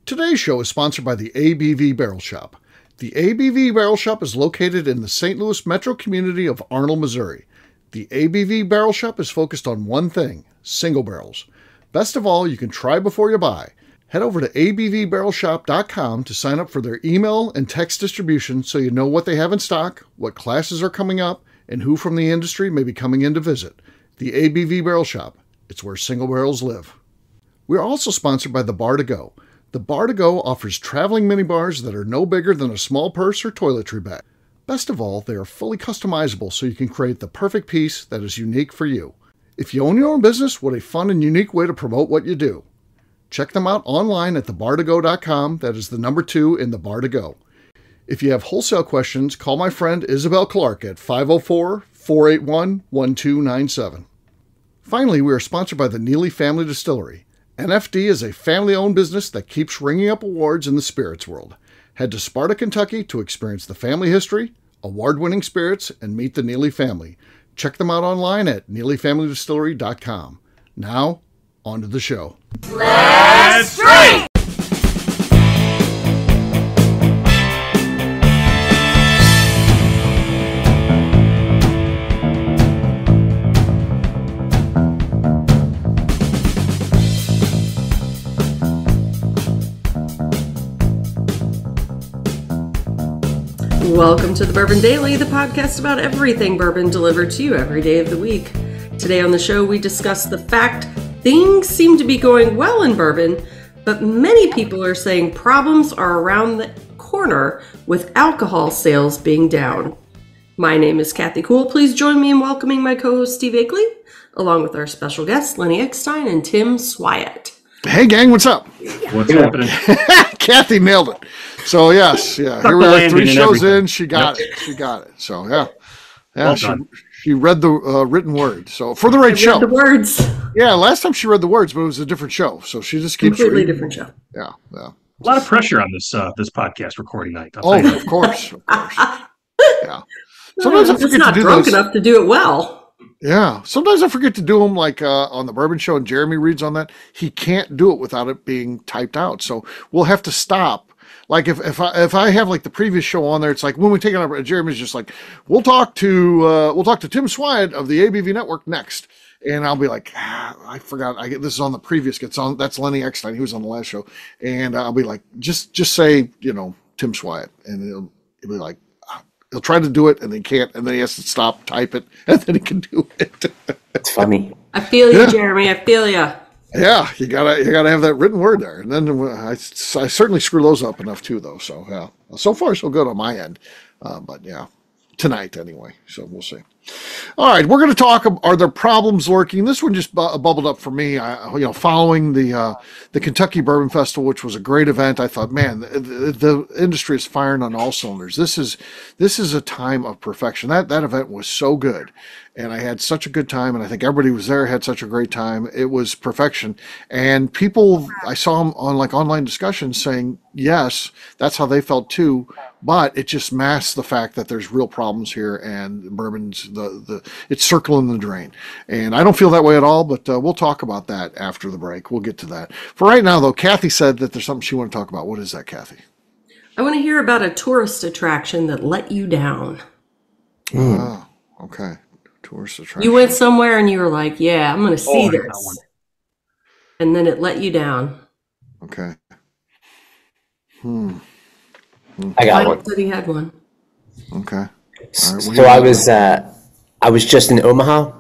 Today's show is sponsored by the ABV Barrel Shop. The ABV Barrel Shop is located in the St. Louis metro community of Arnold, Missouri. The ABV Barrel Shop is focused on one thing: single barrels. Best of all, you can try before you buy. Head over to abvbarrelshop.com to sign up for their email and text distribution so you know what they have in stock, what classes are coming up, and who from the industry may be coming in to visit. The ABV Barrel Shop. It's where single barrels live. We're also sponsored by The Bar to Go. The Bar to Go offers traveling minibars that are no bigger than a small purse or toiletry bag. Best of all, they are fully customizable so you can create the perfect piece that is unique for you. If you own your own business, what a fun and unique way to promote what you do. Check them out online at thebar2go.com. That is the number 2 in The Bar to Go. If you have wholesale questions, call my friend Isabel Clark at 504-481-1297. Finally, we are sponsored by the Neely Family Distillery. NFD is a family-owned business that keeps ringing up awards in the spirits world. Head to Sparta, Kentucky to experience the family history, award-winning spirits, and meet the Neely family. Check them out online at neelyfamilydistillery.com. Now, on to the show. Let's drink! Welcome to the Bourbon Daily, the podcast about everything bourbon delivered to you every day of the week. Today on the show, we discuss the fact things seem to be going well in bourbon, but many people are saying problems are around the corner with alcohol sales being down. My name is Kathy Cool. Please join me in welcoming my co-host Steve Akeley, along with our special guests Lenny Eckstein and Tim Swyatt. Hey gang, what's up? What's happening? Kathy nailed it. So yes, yeah. Here we are, 3 shows in. She got it. So yeah. Well she read the written word. So for the right show. The words. Yeah, last time she read the words, but it was a different show. So she just keeps completely reading. Different show. Yeah. A lot of pressure on this podcast recording night. Of course. Yeah. Sometimes I I'm just forget not to do drunk those. enough to do it well. Yeah, sometimes I forget to do them like on the Bourbon Show, and Jeremy reads on that. He can't do it without it being typed out, so we'll have to stop. Like if I have like the previous show on there, it's like when we take it up, Jeremy's just like, we'll talk to Tim Swyatt of the ABV Network next, and I'll be like, I forgot. This is on the previous. That's Lenny Eckstein. He was on the last show, and I'll be like, just say Tim Swyatt, and he'll be like. He'll try to do it, and he can't, and then he has to stop, type it, and then he can do it. It's funny. I feel you, Jeremy. I feel you. Yeah, you gotta have that written word there, and then I certainly screw those up enough too, though. So yeah, so far so good on my end, but yeah, tonight anyway. So we'll see. All right, we're going to talk. Are there problems lurking? This one just bubbled up for me. Following the Kentucky Bourbon Festival, which was a great event, I thought, man, the industry is firing on all cylinders. This is a time of perfection. That event was so good, and I had such a good time, and I think everybody was there had such a great time. It was perfection, and people I saw them on like online discussions saying yes, that's how they felt too. But it just masks the fact that there's real problems here, and bourbon's it's circling the drain. And I don't feel that way at all, but we'll talk about that after the break. We'll get to that. For right now, though, Kathy said that there's something she wanted to talk about. What is that, Kathy? I want to hear about a tourist attraction that let you down. Oh, okay. Tourist attraction. You went somewhere and you were like, yeah, I'm going to see this. And then it let you down. Okay. I got one. I said he had one. Okay. Right, so I was just in Omaha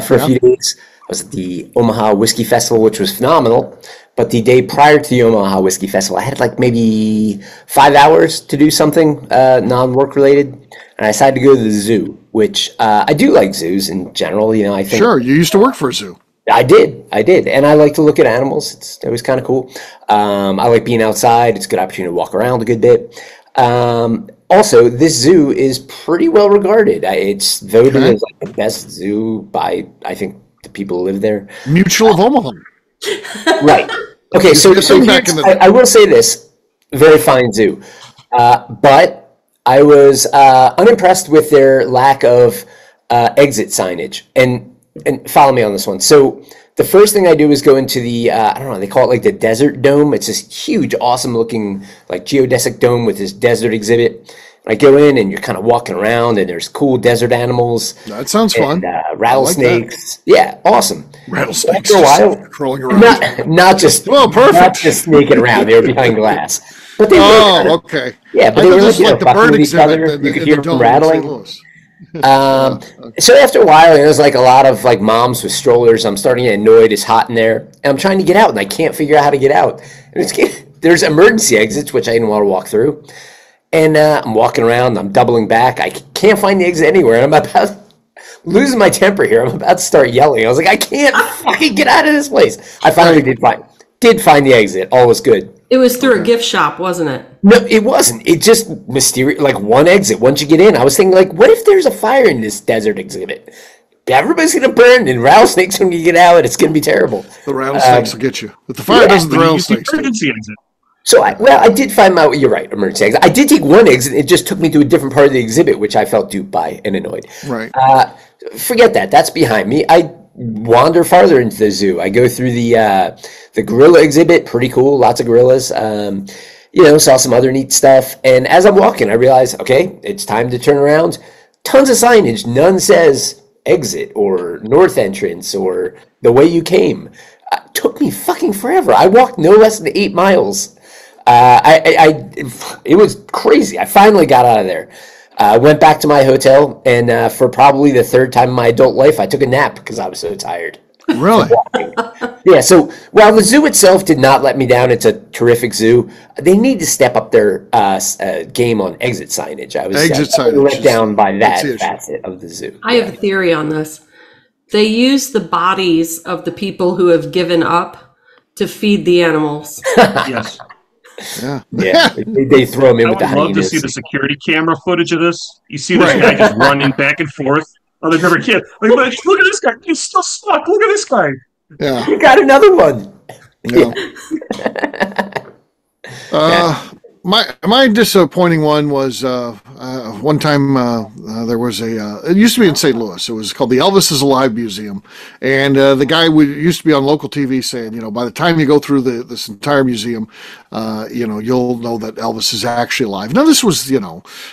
for a few days. I was at the Omaha Whiskey Festival, which was phenomenal. But the day prior to the Omaha Whiskey Festival, I had like maybe 5 hours to do something non-work related, and I decided to go to the zoo, which I do like zoos in general. I think. Sure, you used to work for a zoo. I did, and I like to look at animals. It's always kind of cool. I like being outside. It's a good opportunity to walk around a good bit. Also, this zoo is pretty well regarded. It's voted as like the best zoo by, I think, the people who live there. Mutual of Omaha. Right. Okay, so I will say this. Very fine zoo. But I was unimpressed with their lack of exit signage. And follow me on this one. So the first thing I do is go into the, I don't know, they call it like the desert dome. It's this huge, awesome looking like geodesic dome with this desert exhibit. I go in and you're kind of walking around and there's cool desert animals. That sounds fun. Rattlesnakes. Yeah, awesome. Rattlesnakes After a while, crawling around. Not just sneaking around. They were behind glass. But they okay. Yeah, but they were like the bird exhibit. You could hear them rattling. So after a while, there's like a lot of like moms with strollers. I'm starting to get annoyed. It's hot in there, and I'm trying to get out, and I can't figure out how to get out. And there's emergency exits, which I didn't want to walk through. And I'm walking around, I'm doubling back. I can't find the exit anywhere. And I'm about losing my temper here. I'm about to start yelling. I was like, I can't fucking get out of this place. I finally did find the exit. All was good. It was through a gift shop, wasn't it? No, it wasn't. It just mysterious, like one exit. Once you get in, I was thinking, like, what if there's a fire in this desert exhibit? Everybody's going to burn, and rattlesnakes when you get out, it's going to be terrible. The rattlesnakes will get you. But the fire doesn't, the rattlesnakes do. So, I did find my, you're right, emergency exit. I did take one exit. It just took me to a different part of the exhibit, which I felt duped by and annoyed. Right. Forget that. That's behind me. I wander farther into the zoo. I go through the gorilla exhibit. Pretty cool. Lots of gorillas. Saw some other neat stuff. And as I'm walking, I realize, okay, it's time to turn around. Tons of signage. None says exit or north entrance or the way you came. Took me fucking forever. I walked no less than 8 miles. It was crazy. I finally got out of there. Went back to my hotel, and for probably the third time in my adult life, I took a nap because I was so tired. Really? Yeah, so while the zoo itself did not let me down, it's a terrific zoo. They need to step up their game on exit signage. I was let down by that facet of the zoo. I have a theory on this. They use the bodies of the people who have given up to feed the animals. Yes. Yeah. They throw them in with the hyenas. I would love to see the security camera footage of this. You see this guy just running back and forth. Other never kid. Like, look at this guy. He's still stuck. Look at this guy. Yeah. You got another one. Yeah. My disappointing one was one time there was it used to be in St. Louis. It was called the Elvis is Alive Museum, and the guy used to be on local TV saying, by the time you go through this entire museum, you'll know that Elvis is actually alive. Now this was,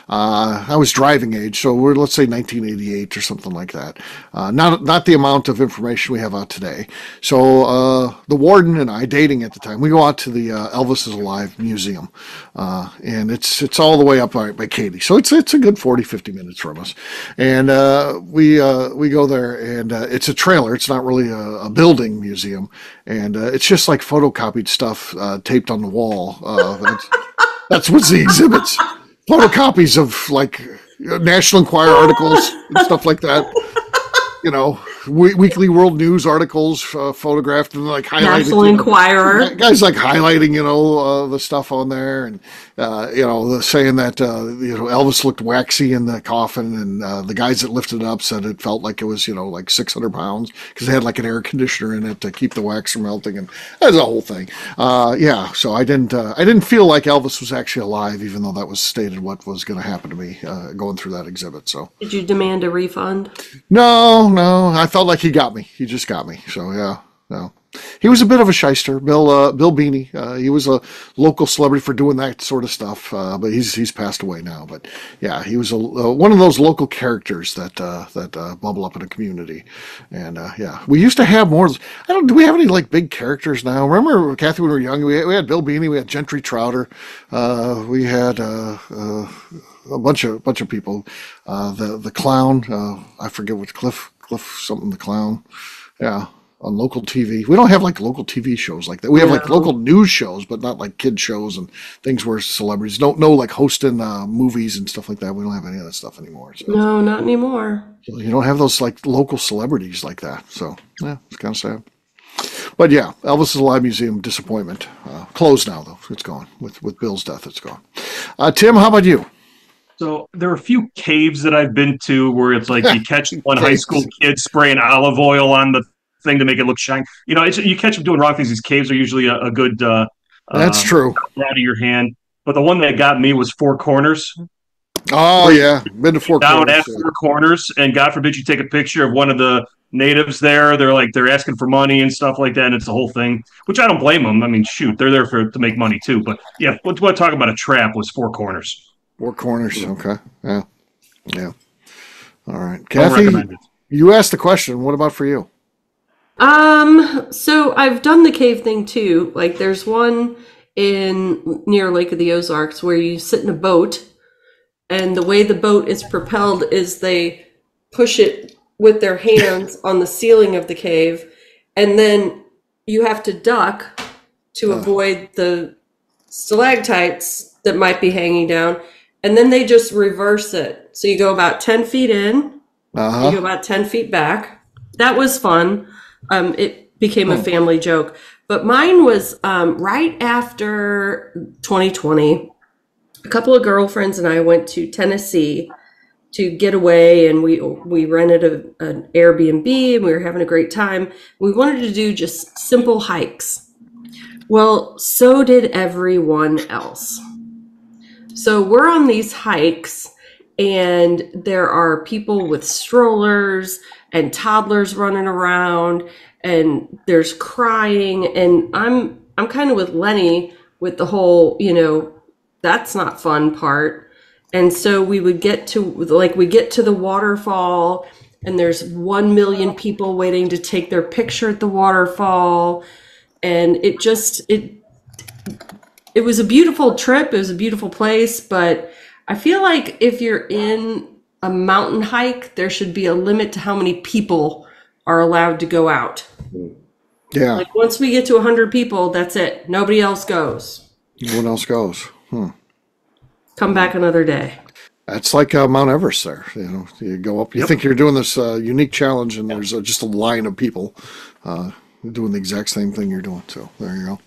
I was driving age, so let's say 1988 or something like that. Not the amount of information we have out today. So the warden and I, dating at the time, we go out to the Elvis is Alive Museum. And it's all the way up by Katy. So it's a good 40, 50 minutes from us. And we go there, and it's a trailer. It's not really a building museum. And it's just like photocopied stuff taped on the wall. That's what's the exhibits. Photocopies of like National Enquirer articles and stuff like that. Weekly World News articles photographed and like highlighted. National Enquirer. Guys like highlighting, the stuff on there, and saying that Elvis looked waxy in the coffin, and the guys that lifted it up said it felt like it was like 600 pounds because they had like an air conditioner in it to keep the wax from melting, and that's a whole thing. So I didn't feel like Elvis was actually alive, even though that was stated what was going to happen to me going through that exhibit. So did you demand a refund? No, I felt like he got me. He just got me. So yeah, no. He was a bit of a shyster, Bill Beanie. He was a local celebrity for doing that sort of stuff, but he's passed away now. But yeah, he was one of those local characters that bubble up in a community. And we used to have more. Do we have any like big characters now? Remember, Kathy, when we were young, we had Bill Beanie, we had Gentry Trouter, we had a bunch of people. The clown, I forget what Cliff something, the clown. Yeah. On local TV. We don't have like local TV shows like that. We have like local news shows, but not like kid shows and things where celebrities no like hosting movies and stuff like that. We don't have any of that stuff anymore. So. No, not anymore. So you don't have those like local celebrities like that. So yeah, it's kind of sad. But yeah, Elvis is Alive Museum, disappointment. Closed now though. It's gone. With Bill's death, it's gone. Tim, how about you? So there are a few caves that I've been to where it's like you catch one high school kid spraying olive oil on the thing to make it look shiny. You catch them doing wrong things. These caves are usually a good that's true out of your hand. But the one that got me was Four Corners. Oh, yeah. Been to Four Down Corners. at Four Corners, and God forbid you take a picture of one of the natives there. They're asking for money and stuff like that, and it's a whole thing, which I don't blame them. I mean, shoot, they're there to make money too. But yeah, what talk about a trap was Four Corners. Four Corners. Okay. Yeah. Yeah. All right. Don't Kathy, recommend it. you asked the question. What about for you? So I've done the cave thing too. Like there's one near Lake of the Ozarks where you sit in a boat, and the way the boat is propelled is they push it with their hands on the ceiling of the cave, and then you have to duck to avoid the stalactites that might be hanging down, and then they just reverse it. So you go about 10 feet in, you go about 10 feet back. That was fun. It became a family joke. But mine was right after 2020. A couple of girlfriends and I went to Tennessee to get away, and we rented an Airbnb, and we were having a great time. We wanted to do just simple hikes. Well, so did everyone else. So we're on these hikes, and there are people with strollers and toddlers running around, and there's crying, and I'm kind of with Lenny with the whole, that's not fun part. And so we would get to the waterfall, and there's 1 million people waiting to take their picture at the waterfall. And it was a beautiful trip. It was a beautiful place, but I feel like if you're in a mountain hike, there should be a limit to how many people are allowed to go out. Yeah. Like once we get to 100 people, that's it. Nobody else goes. No one else goes. Come back another day. That's like Mount Everest there. You go up, you think you're doing this unique challenge, and there's just a line of people doing the exact same thing you're doing. So there you go.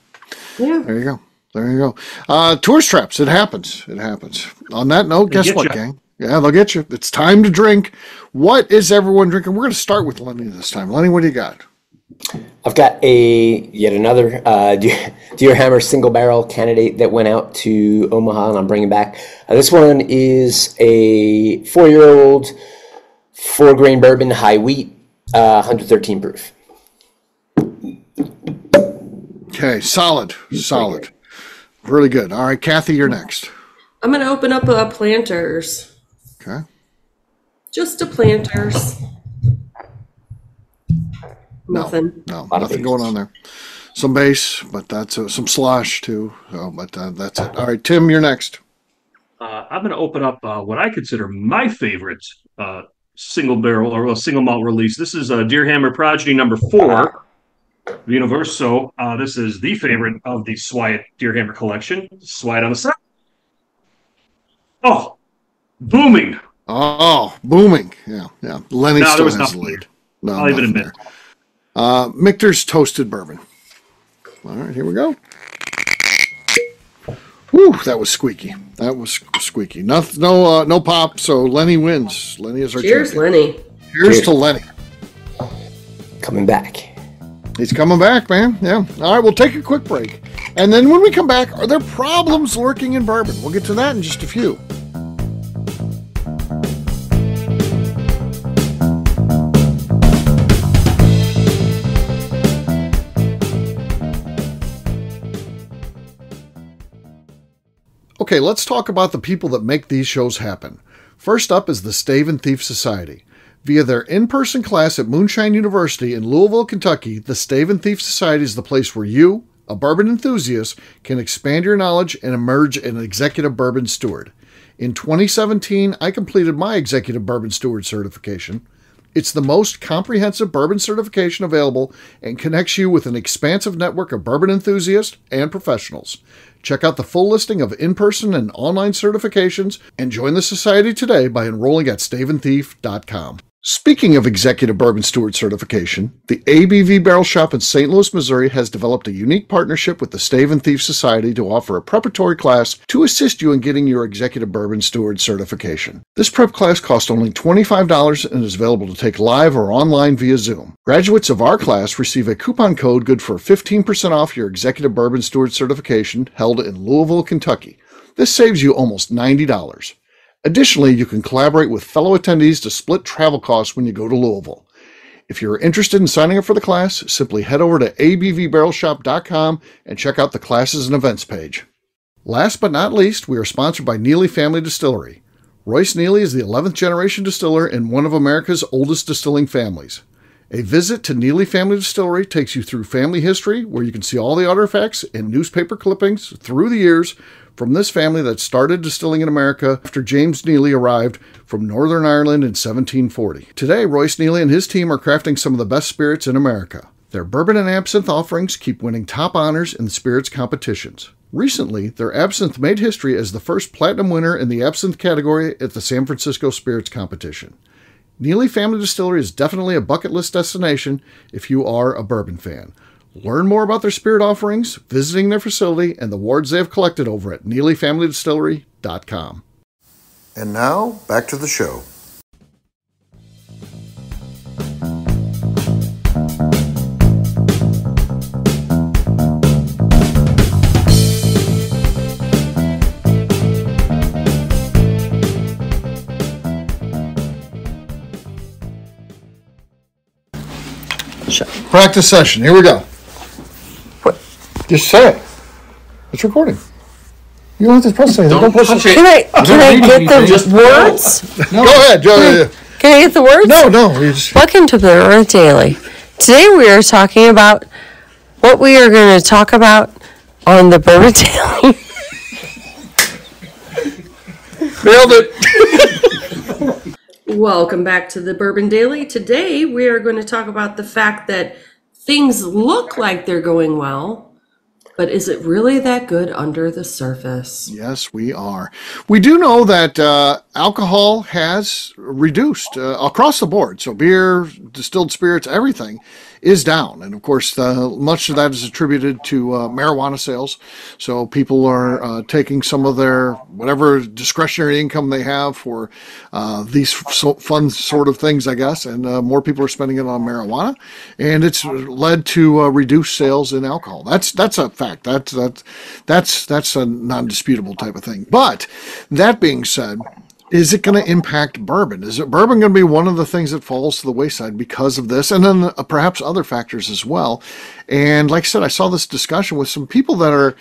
Yeah. There you go. There you go. Tourist traps. It happens. It happens. On that note, guess what, gang? Yeah, they'll get you. It's time to drink. What is everyone drinking? We're going to start with Lenny this time. Lenny, what do you got? I've got yet another Deer Hammer single barrel candidate that went out to Omaha, and I'm bringing back. This one is a 4-year-old 4-grain bourbon, high wheat, 113 proof. Okay, solid. Really good. All right, Kathy, you're next. I'm going to open up a Planters. Okay. Just a Planters. Nothing. No, nothing going on there. Some base, but that's some slosh too. But that's it. All right, Tim, you're next. I'm going to open up what I consider my favorite single barrel or single malt release. This is Deer Hammer Progeny number 4, Universo. This is the favorite of the Swyatt Deer Hammer collection. Swyatt on the side. Oh, booming. Oh, booming. Yeah. Lenny still has the lead. No, I'll even admit. Michter's Toasted Bourbon. All right, here we go. Whew, that was squeaky. No pop, so Lenny wins. Lenny is our Cheers, champion. Lenny. Cheers to Lenny. Coming back. He's coming back, man. Yeah. All right, we'll take a quick break. And then when we come back, are there problems lurking in bourbon? We'll get to that in just a few. Okay, let's talk about the people that make these shows happen. First up is the Stave and Thief Society. Via their in-person class at Moonshine University in Louisville, Kentucky, the Stave and Thief Society is the place where you, a bourbon enthusiast, can expand your knowledge and emerge an executive bourbon steward. In 2017, I completed my executive bourbon steward certification. It's the most comprehensive bourbon certification available and connects you with an expansive network of bourbon enthusiasts and professionals. Check out the full listing of in-person and online certifications and join the society today by enrolling at staveandthief.com. Speaking of executive bourbon steward certification, the ABV Barrel Shop in St. Louis, Missouri has developed a unique partnership with the Stave and Thief Society to offer a preparatory class to assist you in getting your executive bourbon steward certification. This prep class costs only $25 and is available to take live or online via Zoom. Graduates of our class receive a coupon code good for 15% off your executive bourbon steward certification held in Louisville, Kentucky. This saves you almost $90. Additionally, you can collaborate with fellow attendees to split travel costs when you go to Louisville. If you're interested in signing up for the class, simply head over to abvbarrelshop.com and check out the classes and events page. Last but not least, we are sponsored by Neely Family Distillery. Royce Neely is the 11th generation distiller in one of America's oldest distilling families. A visit to Neely Family Distillery takes you through family history, where you can see all the artifacts and newspaper clippings through the years from this family that started distilling in America after James Neely arrived from Northern Ireland in 1740. Today, Royce Neely and his team are crafting some of the best spirits in America. Their bourbon and absinthe offerings keep winning top honors in the spirits competitions. Recently, their absinthe made history as the first platinum winner in the absinthe category at the San Francisco Spirits Competition. Neely Family Distillery is definitely a bucket list destination if you are a bourbon fan. Learn more about their spirit offerings, visiting their facility, and the awards they have collected over at NeelyFamilyDistillery.com. And now, back to the show. Practice session. Here we go. What? Just say it. It's recording. You don't have to press anything. Don't press Can I get the words? No. Go ahead, Joe. Can I get the words? No. Welcome to the Earth Daily. Today we are talking about what we are going to talk about on the Bourbon Daily. Nailed it. Welcome back to the Bourbon Daily. Today we are going to talk about the fact that things look like they're going well, but is it really that good under the surface? Yes, we are. We do know that alcohol has reduced across the board. So beer, distilled spirits, everything is down. And of course, much of that is attributed to marijuana sales. So people are taking some of their whatever discretionary income they have for these fun sort of things, I guess. And more people are spending it on marijuana. And it's led to reduced sales in alcohol. That's a fact. That's a non-disputable type of thing. But that being said, is it going to impact bourbon? Is bourbon going to be one of the things that falls to the wayside because of this? And then perhaps other factors as well. And like I said, I saw this discussion with some people that are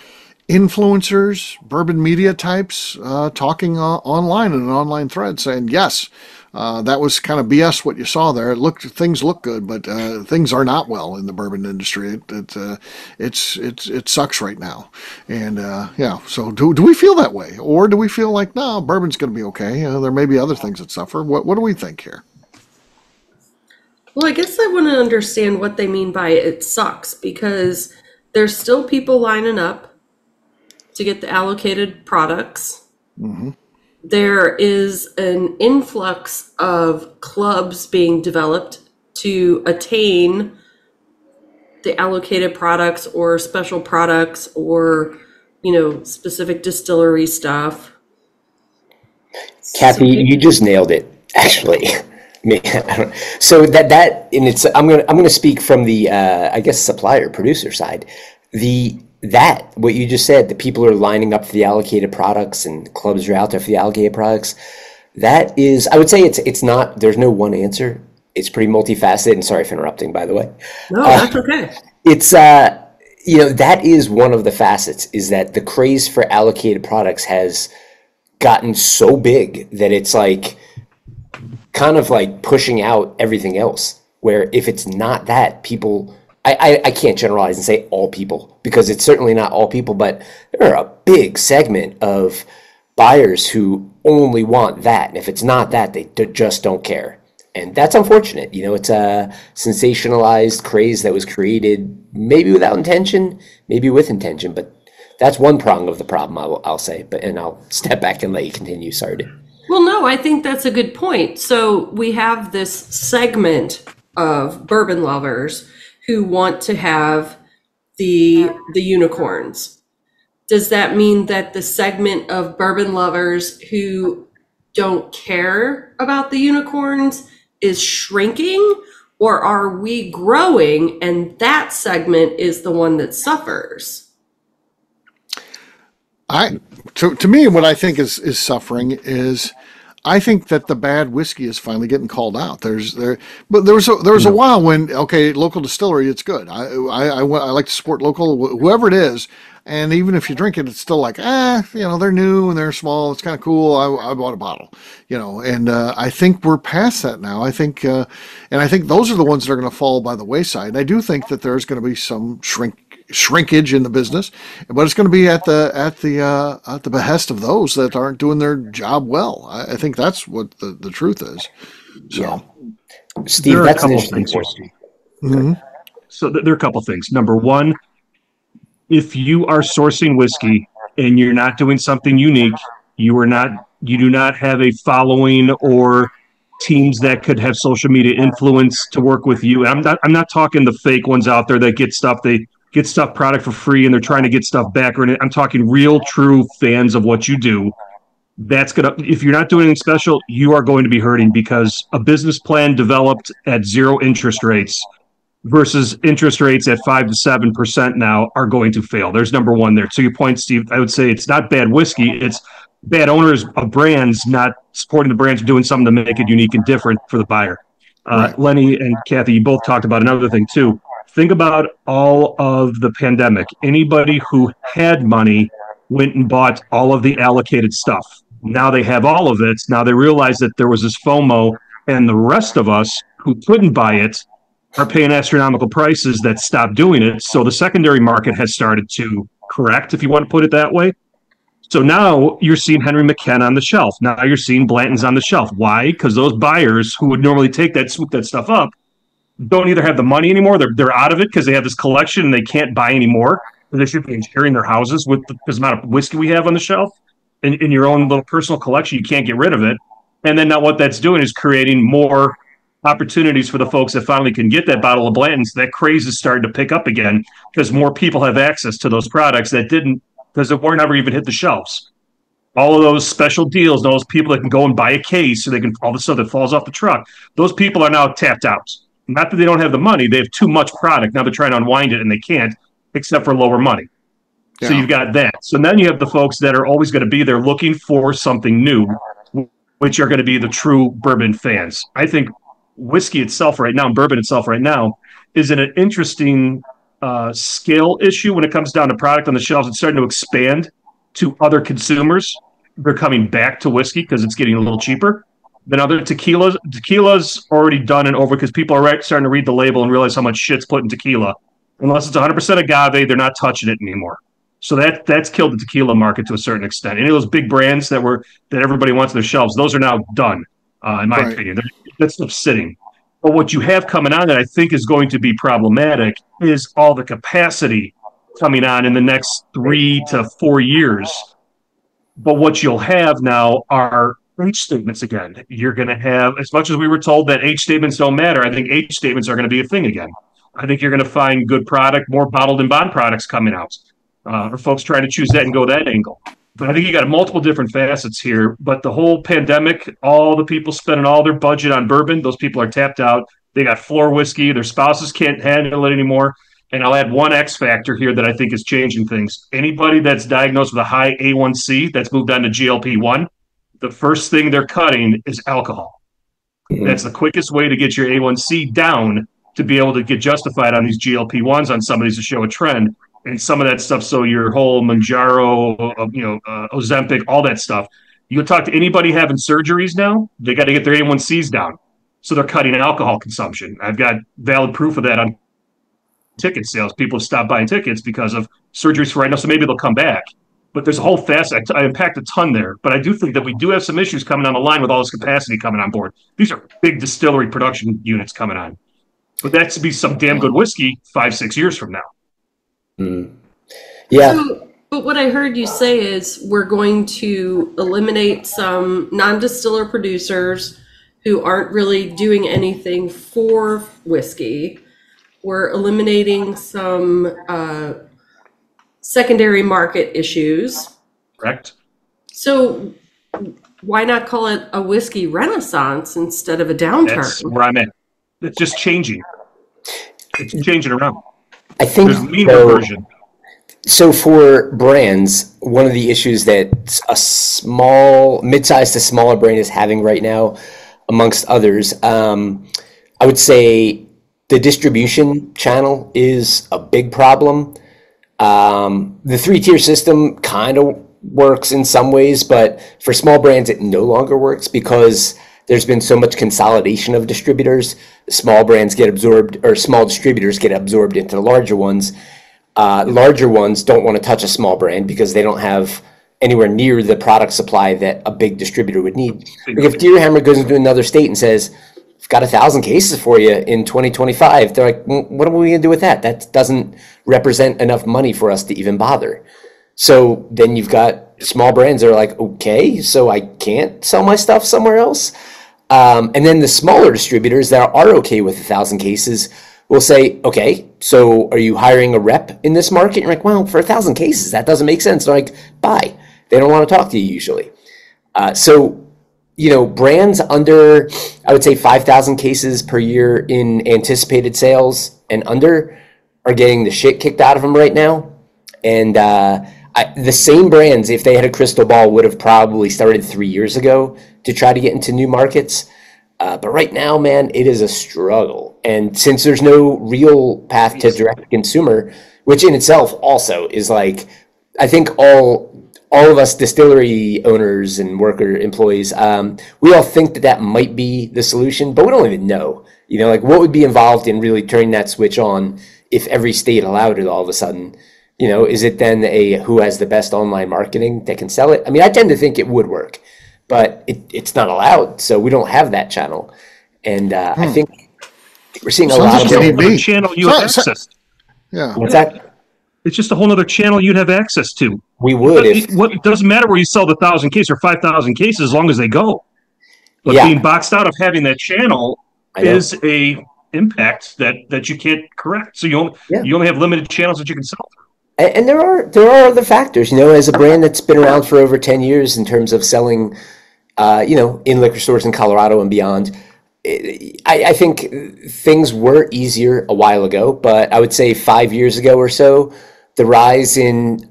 influencers, bourbon media types, talking online in an online thread saying, yes, that was kind of BS what you saw there. Things look good, but things are not well in the bourbon industry. It sucks right now. And yeah, so do we feel that way, or do we feel like no, bourbon's going to be okay? There may be other things that suffer. What do we think here? Well, I guess I want to understand what they mean by it sucks, because there's still people lining up to get the allocated products. Mm-hmm. There is an influx of clubs being developed to attain the allocated products or special products or, specific distillery stuff. Kathy, you just nailed it, actually. So that and it's I'm gonna speak from the I guess supplier producer side. What you just said, the people are lining up for the allocated products and clubs are out there for the allocated products. That is, I would say it's not, there's no one answer. It's pretty multifaceted, and sorry for interrupting, by the way. No, that's okay. It's, that is one of the facets, is that the craze for allocated products has gotten so big that it's like, kind of like pushing out everything else, where if it's not that, people... I can't generalize and say all people, because it's certainly not all people, but there are a big segment of buyers who only want that. And if it's not that, they just don't care. And that's unfortunate. It's a sensationalized craze that was created maybe without intention, maybe with intention, but that's one prong of the problem, I'll say. And I'll step back and let you continue. Sorry to... Well, no, I think that's a good point. So we have this segment of bourbon lovers who want to have the unicorns. Does that mean that the segment of bourbon lovers who don't care about the unicorns is shrinking, or are we growing and that segment is the one that suffers? To me, what I think is suffering is I think that the bad whiskey is finally getting called out. But there was a while when, okay, local distillery, it's good. I like to support local, whoever it is. And even if you drink it, it's still like, they're new and they're small. It's kind of cool. I bought a bottle, and I think we're past that now. I think those are the ones that are going to fall by the wayside. And I do think that there's going to be some shrinkage in the business, but it's going to be at the behest of those that aren't doing their job well. I think that's what the truth is. So, yeah. Steve, that's an interesting point. Mm-hmm. So there are a couple things. Number one, if you are sourcing whiskey and you're not doing something unique, you do not have a following or teams that could have social media influence to work with you. And I'm not talking the fake ones out there that get stuff product for free and they're trying to get stuff back. I'm talking real, true fans of what you do. If you're not doing anything special, you are going to be hurting, because a business plan developed at 0 interest rates versus interest rates at 5 to 7% now are going to fail. There's number one there. To your point, Steve, I would say it's not bad whiskey. It's bad owners of brands not supporting the brands, doing something to make it unique and different for the buyer. Right. Lenny and Kathy, you both talked about another thing too. Think about all of the pandemic. Anybody who had money went and bought all of the allocated stuff. Now they have all of it. Now they realize that there was this FOMO, and the rest of us who couldn't buy it are paying astronomical prices that stopped doing it. So the secondary market has started to correct, if you want to put it that way. So now you're seeing Henry McKenna on the shelf. Now you're seeing Blanton's on the shelf. Why? Because those buyers who would normally swoop that stuff up don't either have the money anymore. They're out of it because they have this collection and they can't buy anymore. They should be insuring their houses with the amount of whiskey we have on the shelf. In your own little personal collection, you can't get rid of it. And then now what that's doing is creating more opportunities for the folks that finally can get that bottle of Blanton's. That craze is starting to pick up again because more people have access to those products that didn't, because it were never even hit the shelves. All of those special deals, and all those people that can go and buy a case so they can, all the stuff that falls off the truck, those people are now tapped out. Not that they don't have the money, they have too much product. Now they're trying to unwind it and they can't, except for lower money. Yeah. So you've got that. So then you have the folks that are always going to be there looking for something new, which are going to be the true bourbon fans. I think whiskey itself right now, and bourbon itself right now, is in an interesting scale issue when it comes down to product on the shelves. It's starting to expand to other consumers. They're coming back to whiskey because it's getting a little cheaper than other tequilas. Tequila's already done and over because people are starting to read the label and realize how much shit's put in tequila. Unless it's 100% agave, they're not touching it anymore. So that's killed the tequila market to a certain extent. Any of those big brands that everybody wants on their shelves, those are now done, in my opinion. That's stuff sitting. But what you have coming on that I think is going to be problematic is all the capacity coming on in the next 3 to 4 years. But what you'll have now are age statements again. You're going to have, as much as we were told that age statements don't matter, I think age statements are going to be a thing again. I think you're going to find good product, more bottled and bond products coming out. Or folks trying to choose that and go that angle. But I think you got multiple different facets here. But the whole pandemic, all the people spending all their budget on bourbon, those people are tapped out. They got floor whiskey. Their spouses can't handle it anymore. And I'll add one X factor here that I think is changing things. Anybody that's diagnosed with a high A1C that's moved on to GLP-1, the first thing they're cutting is alcohol. Mm-hmm. That's the quickest way to get your A1C down to be able to get justified on these GLP-1s on some of these to show a trend. And some of that stuff, so your whole Manjaro, Ozempic, all that stuff. You talk to anybody having surgeries now, they got to get their A1Cs down. So they're cutting alcohol consumption. I've got valid proof of that on ticket sales. People have stopped buying tickets because of surgeries for right now, so maybe they'll come back. But there's a whole facet. I unpacked a ton there. But I do think that we do have some issues coming down the line with all this capacity coming on board. These are big distillery production units coming on. But that should be some damn good whiskey 5-6 years from now. Mm. Yeah. So, but what I heard you say is we're going to eliminate some non-distiller producers who aren't really doing anything for whiskey. We're eliminating some secondary market issues. Correct. So why not call it a whiskey renaissance instead of a downturn? That's where I'm at. It's just changing. It's changing around. I think there's mean reversion. So for brands, one of the issues that a mid-sized to smaller brand is having right now, amongst others, I would say the distribution channel is a big problem. The three-tier system kind of works in some ways, but for small brands, it no longer works because there's been so much consolidation of distributors. Small brands get absorbed, or small distributors get absorbed into the larger ones. Larger ones don't want to touch a small brand because they don't have anywhere near the product supply that a big distributor would need. Like if Deer Hammer goes into another state and says, "I've got 1,000 cases for you in 2025," they're like, "What are we going to do with that? That doesn't represent enough money for us to even bother." So then you've got small brands that are like, "Okay, so I can't sell my stuff somewhere else." And then the smaller distributors that are okay with 1,000 cases will say, "Okay, so are you hiring a rep in this market?" You're like, "Well, for 1,000 cases, that doesn't make sense." They're like, "Bye." They don't want to talk to you usually. So, brands under, I would say 5,000 cases per year in anticipated sales and under are getting the shit kicked out of them right now. And the same brands, if they had a crystal ball, would have probably started 3 years ago to try to get into new markets. But right now, man, it is a struggle. And since there's no real path to direct consumer, which in itself also is like, I think all of us distillery owners and worker employees, we all think that might be the solution, but we don't even know. Like what would be involved in really turning that switch on if every state allowed it all of a sudden? Is it then who has the best online marketing that can sell it? I mean, I tend to think it would work, but it's not allowed, so we don't have that channel. And I think we're seeing a lot of another channel you have access. Yeah. What's that? It's just a whole other channel you'd have access to. We would. It doesn't matter where you sell the 1,000 cases or 5,000 cases as long as they go. But being boxed out of having that channel is a impact that you can't correct. So you only have limited channels that you can sell. And there are other factors, as a brand that's been around for over 10 years in terms of selling, in liquor stores in Colorado and beyond. I think things were easier a while ago, but I would say 5 years ago or so, the rise in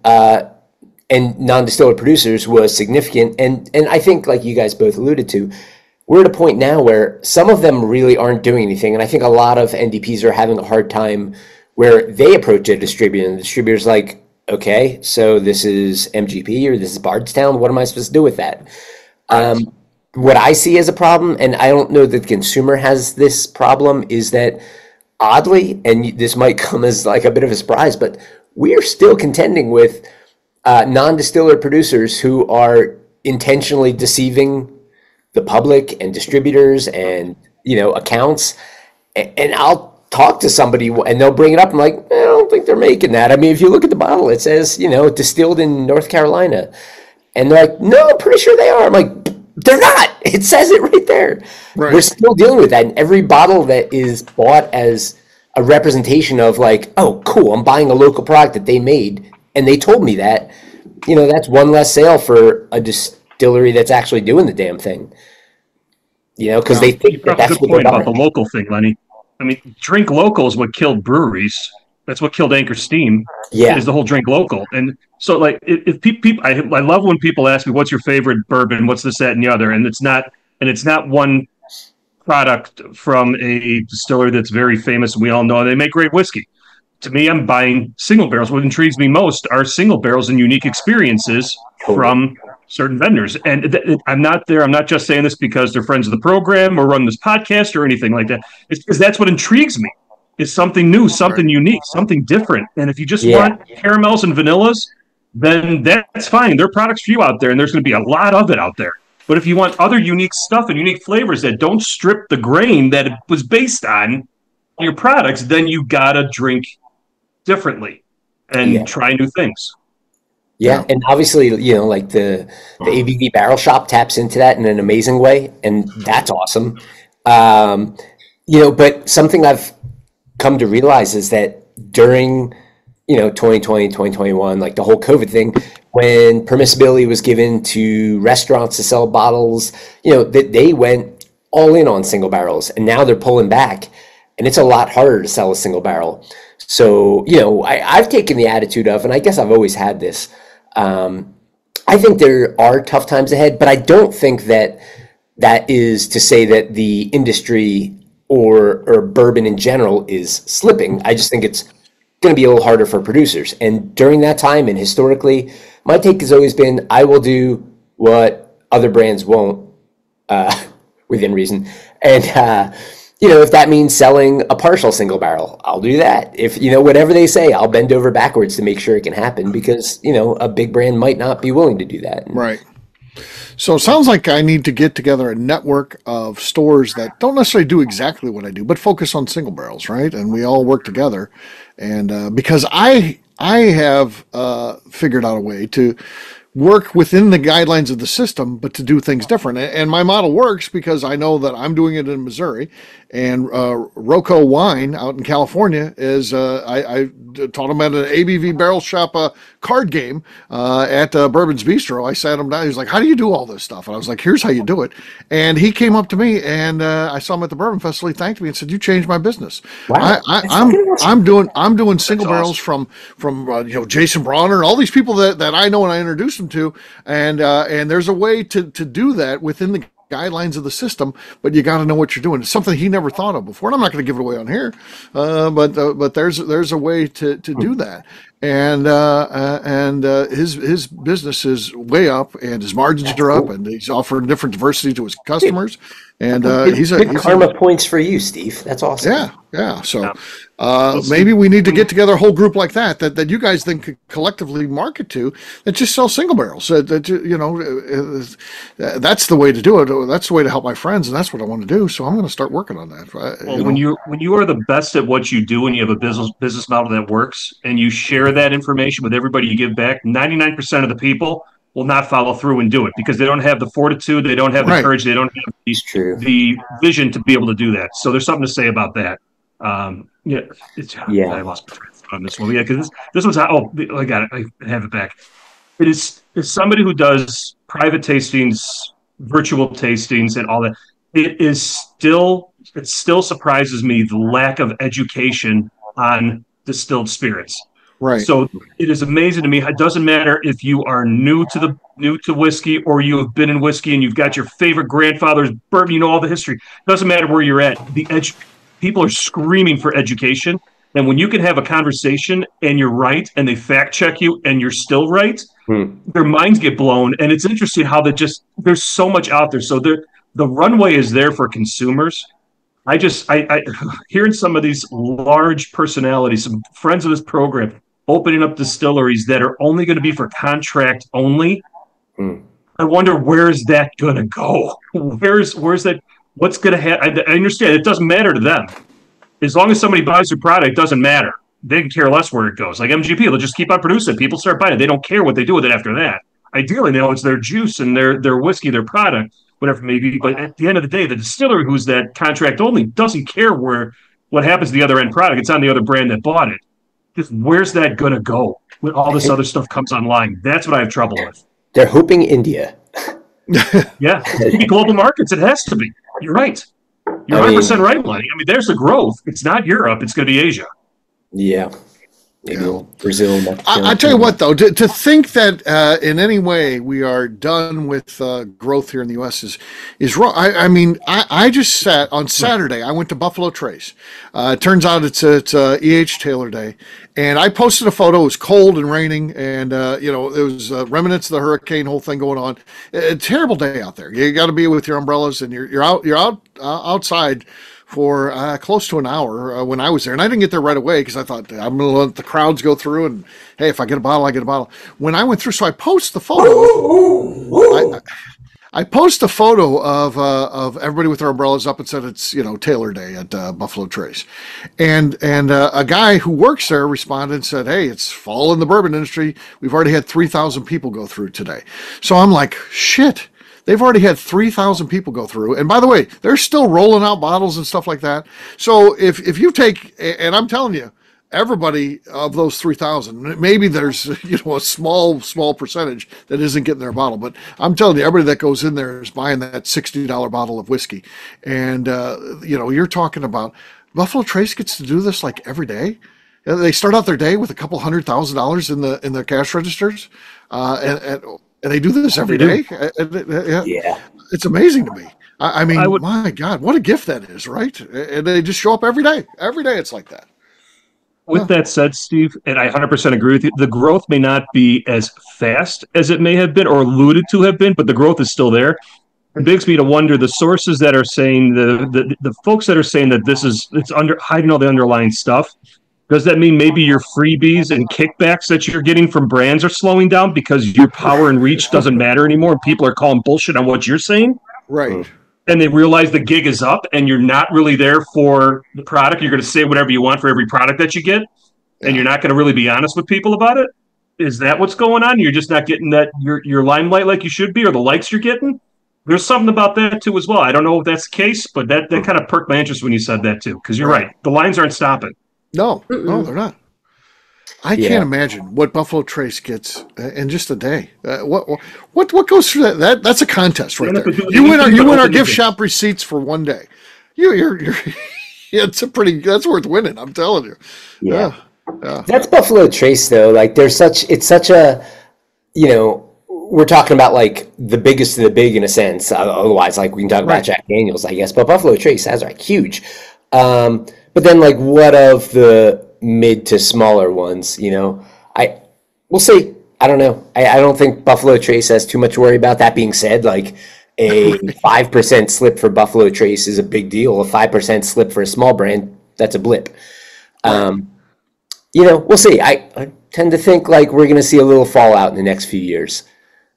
and non-distiller producers was significant. And I think, like you guys both alluded to, we're at a point now where some of them really aren't doing anything. And I think a lot of NDPs are having a hard time where they approach a distributor and the distributor's like, "Okay, so this is MGP or this is Bardstown. What am I supposed to do with that?" What I see as a problem, and I don't know that the consumer has this problem, is that oddly, and this might come as like a bit of a surprise, but we are still contending with non-distiller producers who are intentionally deceiving the public and distributors and accounts. And I'll talk to somebody and they'll bring it up. I'm like, I don't think they're making that. I mean, if you look at the bottle, it says distilled in North Carolina, and they're like, "No, I'm pretty sure they are." I'm like, "They're not. It says it right there." Right. We're still dealing with that. And every bottle that is bought as a representation of like, "Oh, cool, I'm buying a local product that they made and they told me that," that's one less sale for a distillery that's actually doing the damn thing. Because they think that's a good point about the local thing, Lenny. I mean, drink local is what killed breweries. That's what killed Anchor Steam. Yeah, is the whole drink local. And so, like, if people, I love when people ask me, "What's your favorite bourbon? What's this, that, and the other?" And it's not one product from a distillery that's very famous and we all know they make great whiskey. To me, I'm buying single barrels. What intrigues me most are single barrels and unique experiences from certain vendors. And I'm not just saying this because they're friends of the program or run this podcast or anything like that. It's because that's what intrigues me. Is something new, something unique, something different. And if you just want caramels and vanillas, then that's fine. There are products for you out there, and there's going to be a lot of it out there. But if you want other unique stuff and unique flavors that don't strip the grain that it was based on your products, then you got to drink differently and try new things. Yeah, and obviously, like the ABV Barrel Shop taps into that in an amazing way, and that's awesome. But something I've come to realize is that during 2020, 2021, like the whole COVID thing, when permissibility was given to restaurants to sell bottles, that they went all in on single barrels, and now they're pulling back, and it's a lot harder to sell a single barrel. So, I've taken the attitude of, and I guess I've always had this, I think there are tough times ahead, but I don't think that is to say that the industry or bourbon in general is slipping. I just think it's going to be a little harder for producers. And during that time, and historically, my take has always been, I will do what other brands won't, within reason. And, if that means selling a partial single barrel, I'll do that. If, whatever they say, I'll bend over backwards to make sure it can happen because, a big brand might not be willing to do that. Right. So it sounds like I need to get together a network of stores that don't necessarily do exactly what I do, but focus on single barrels, right? And we all work together. And because I have figured out a way to work within the guidelines of the system, but to do things different. And my model works because I know that I'm doing it in Missouri, and Rocco Wine out in California is, I taught him at an ABV Barrel Shop card game at Bourbon's Bistro. I sat him down. He was like, how do you do all this stuff? And I was like, here's how you do it. And he came up to me, and I saw him at the Bourbon Festival. He thanked me and said, you changed my business. Wow. I'm doing single barrels from Jason Bronner and all these people that I know and I introduced them to, and there's a way to do that within the guidelines of the system, but you got to know what you're doing. It's something he never thought of before, and I'm not going to give it away on here, but there's a way to do that, and his business is way up, and his margins are up, and he's offering different diversity to his customers, and he's karma points for you, Steve. That's awesome. Yeah. So maybe we need to get together a whole group like that you guys then could collectively market to, that just sell single barrels. That's the way to do it. That's the way to help my friends, and that's what I want to do. So I'm going to start working on that. Well, when you are the best at what you do, and you have a business model that works, and you share that information with everybody you give back, 99% of the people will not follow through and do it because they don't have the fortitude, they don't have the courage, they don't have the vision to be able to do that. So there's something to say about that. I lost my train of thought on this one. Yeah, because this one's I got it. I have it back. It's somebody who does private tastings, virtual tastings, and all that. It still surprises me the lack of education on distilled spirits. Right. So it is amazing to me. It doesn't matter if you are new to whiskey, or you have been in whiskey and you've got your favorite grandfather's bourbon, all the history. It doesn't matter where you're at. People are screaming for education. And when you can have a conversation and you're right, and they fact check you and you're still right, their minds get blown. And it's interesting how there's so much out there. So the runway is there for consumers. I hearing some of these large personalities, some friends of this program, opening up distilleries that are only going to be for contract only. I wonder, where's that going to go? Where's that? What's going to happen? I understand it doesn't matter to them. As long as somebody buys their product, it doesn't matter. They can care less where it goes. Like MGP, they'll just keep on producing it. People start buying it. They don't care what they do with it after that. Ideally, it's their juice and their whiskey, their product, whatever it may be. But at the end of the day, the distillery, who's that contract only, doesn't care what happens to the other end product. It's on the other brand that bought it. Just where's that going to go when all this other stuff comes online? That's what I have trouble with. They're hoping India. Yeah, global markets. It has to be. You're right. You're 100% right, Lenny. There's the growth. It's not Europe. It's going to be Asia. Yeah. Maybe Brazil. I tell you what, though, to think that in any way we are done with growth here in the U.S. is wrong. I just sat on Saturday. I went to Buffalo Trace. Turns out it's E.H. Taylor Day, and I posted a photo. It was cold and raining, and it was remnants of the hurricane, whole thing going on. A terrible day out there. You got to be with your umbrellas, and you're outside for close to an hour when I was there. And I didn't get there right away because I thought, I'm going to let the crowds go through, and hey, if I get a bottle, I get a bottle. When I went through, so I post the photo. I post a photo of everybody with their umbrellas up and said it's, Taylor Day at Buffalo Trace. And a guy who works there responded and said, hey, it's fall in the bourbon industry. We've already had 3,000 people go through today. So I'm like, shit. They've already had 3,000 people go through. And by the way, they're still rolling out bottles and stuff like that. So if you take, and I'm telling you, everybody of those 3,000, maybe there's, a small percentage that isn't getting their bottle. But I'm telling you, everybody that goes in there is buying that $60 bottle of whiskey. And, you're talking about Buffalo Trace gets to do this like every day. They start out their day with a couple $100,000 in the cash registers, and they do this every day. Yeah. It's amazing to me. I mean, my God, what a gift that is, right? And they just show up every day. Every day it's like that. With that said, Steve, and I 100% agree with you, the growth may not be as fast as it may have been or alluded to have been, but the growth is still there. It begs me to wonder the sources that are saying the folks that are saying that it's hiding all the underlying stuff. Does that mean maybe your freebies and kickbacks that you're getting from brands are slowing down because your power and reach doesn't matter anymore and people are calling bullshit on what you're saying? Right. And they realize the gig is up and you're not really there for the product. You're going to say whatever you want for every product that you get, and you're not going to really be honest with people about it. Is that what's going on? You're just not getting that your limelight like you should be, or the likes you're getting. There's something about that too as well. I don't know if that's the case, but that kind of perked my interest when you said that too, because you're right. The lines aren't stopping. No, they're not. I can't imagine what Buffalo Trace gets in just a day. What goes through that? That's a contest right there. You win our gift shop receipts for one day. You're that's worth winning. I'm telling you. Yeah. That's Buffalo Trace though. Like it's such a, we're talking about like the biggest of the big in a sense. Otherwise, like we can talk about Jack Daniels, I guess, but Buffalo Trace has like huge. But then like what of the mid to smaller ones, we'll see. I don't know. I don't think Buffalo Trace has too much to worry about. That being said, like a 5% slip for Buffalo Trace is a big deal. A 5% slip for a small brand, that's a blip. We'll see. I tend to think like we're going to see a little fallout in the next few years.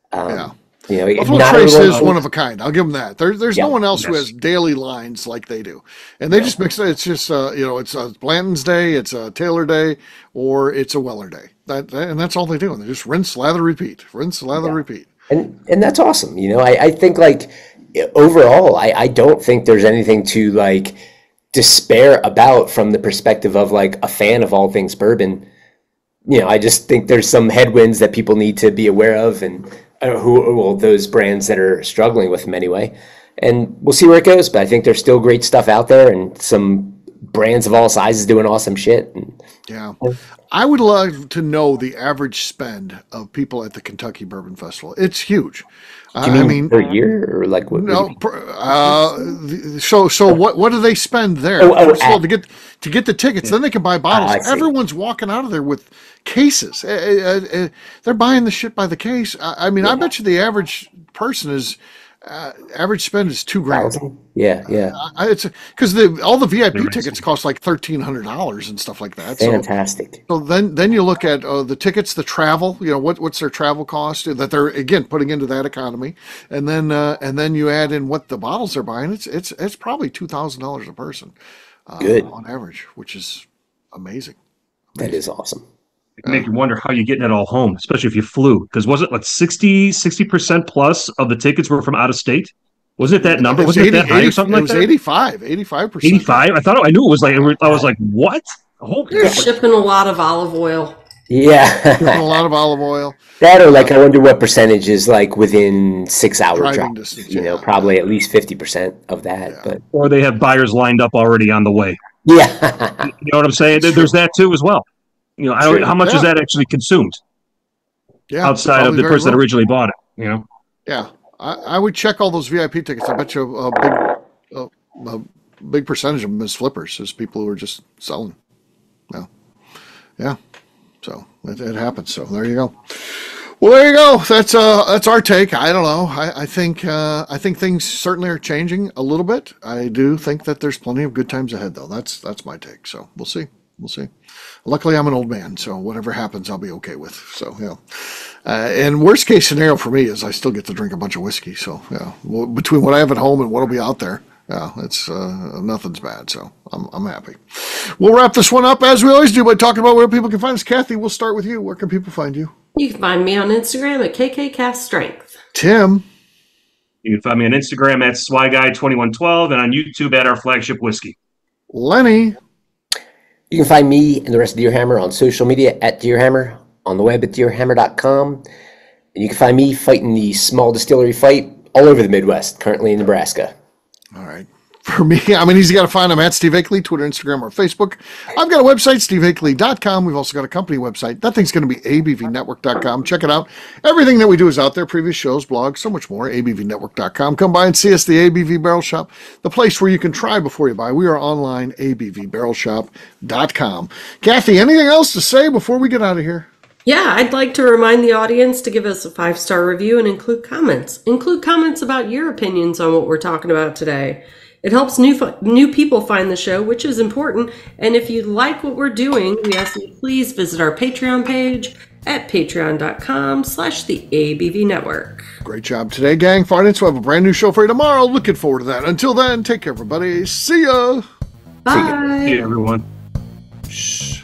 Buffalo Trace is one of a kind. I'll give them that. There's no one else who has daily lines like they do, and they just mix it. It's just it's a Blanton's Day, it's a Taylor Day, or it's a Weller Day. And that's all they do. And they just rinse, lather, repeat. Rinse, lather, repeat. And that's awesome. I think like overall, I don't think there's anything to like despair about from the perspective of like a fan of all things bourbon. I just think there's some headwinds that people need to be aware of, and those brands that are struggling with them anyway. And we'll see where it goes, but I think there's still great stuff out there and some brands of all sizes doing awesome shit. I would love to know the average spend of people at the Kentucky Bourbon Festival. It's huge. Do you mean per year or like what? No. So what do they spend there? To get the tickets, then they can buy bottles. Everyone's walking out of there with cases. They're buying the shit by the case. I bet you the average person is average spend is $2,000. Yeah. It's because all the VIP tickets cost like $1,300 and stuff like that. Fantastic. So then you look at the tickets, the travel. What's their travel cost that they're again putting into that economy, and then you add in what the bottles they're buying. It's probably $2,000 a person. Good on average, which is amazing. That is awesome. It can make you wonder how you're getting it all home, especially if you flew. Because was it like 60% plus of the tickets were from out of state? Wasn't it that number? Wasn't it that high or something like that? It was 85%. 85? I knew it was like, I was like, what? They're shipping a lot of olive oil. Yeah. A lot of olive oil. That or like, I wonder what percentage is like within 6 hour driving drive. Distance, probably at least 50% of that. Yeah. But or they have buyers lined up already on the way. Yeah. You know what I'm saying? There's that too as well. How much is that actually consumed? Yeah, outside of the person that originally bought it. Yeah, I would check all those VIP tickets. I bet you a big percentage of them is flippers, is people who are just selling. Yeah. So it happens. So there you go. Well, there you go. That's our take. I don't know. I think things certainly are changing a little bit. I do think that there's plenty of good times ahead, though. That's my take. So we'll see. Luckily, I'm an old man, so whatever happens, I'll be okay with. So, and worst case scenario for me is I still get to drink a bunch of whiskey. So, between what I have at home and what'll be out there, it's nothing's bad. So, I'm happy. We'll wrap this one up as we always do by talking about where people can find us. Kathy, we'll start with you. Where can people find you? You can find me on Instagram at KKCastStrength. Tim. You can find me on Instagram at SwyGuy2112 and on YouTube at Our Flagship Whiskey. Lenny. You can find me and the rest of Deerhammer on social media at Deerhammer, on the web at deerhammer.com. And you can find me fighting the small distillery fight all over the Midwest, currently in Nebraska. All right. For me, I mean, he's got to find him at Steve Akeley, Twitter, Instagram, or Facebook. I've got a website, steveakeley.com. We've also got a company website. That thing's going to be abvnetwork.com. Check it out. Everything that we do is out there, previous shows, blogs, so much more, abvnetwork.com. Come by and see us, the ABV Barrel Shop, the place where you can try before you buy. We are online, abvbarrelshop.com. Kathy, anything else to say before we get out of here? Yeah, I'd like to remind the audience to give us a 5-star review and include comments. Include comments about your opinions on what we're talking about today. It helps new people find the show, which is important. And if you like what we're doing, we ask you please visit our Patreon page at patreon.com/the ABV Network. Great job today, gang. Finance will have a brand new show for you tomorrow. Looking forward to that. Until then, take care, everybody. See ya. Bye. See you, everyone. Shh.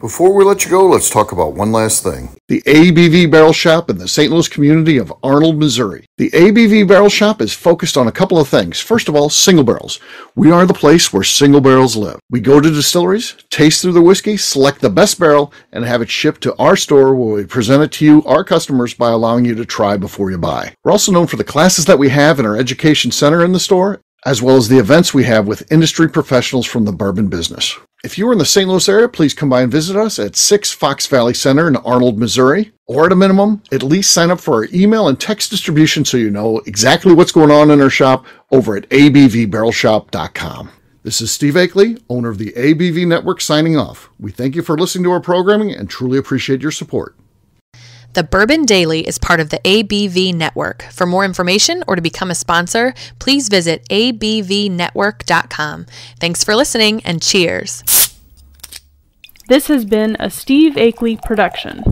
Before we let you go, let's talk about one last thing. The ABV Barrel Shop in the St. Louis community of Arnold, Missouri. The ABV Barrel Shop is focused on a couple of things. First of all, single barrels. We are the place where single barrels live. We go to distilleries, taste through the whiskey, select the best barrel, and have it shipped to our store where we present it to you, our customers, by allowing you to try before you buy. We're also known for the classes that we have in our education center in the store, as well as the events we have with industry professionals from the bourbon business. If you're in the St. Louis area, please come by and visit us at 6 Fox Valley Center in Arnold, Missouri. Or at a minimum, at least sign up for our email and text distribution so you know exactly what's going on in our shop over at abvbarrelshop.com. This is Steve Akeley, owner of the ABV Network, signing off. We thank you for listening to our programming and truly appreciate your support. The Bourbon Daily is part of the ABV Network. For more information or to become a sponsor, please visit abvnetwork.com. Thanks for listening and cheers. This has been a Steve Akeley production.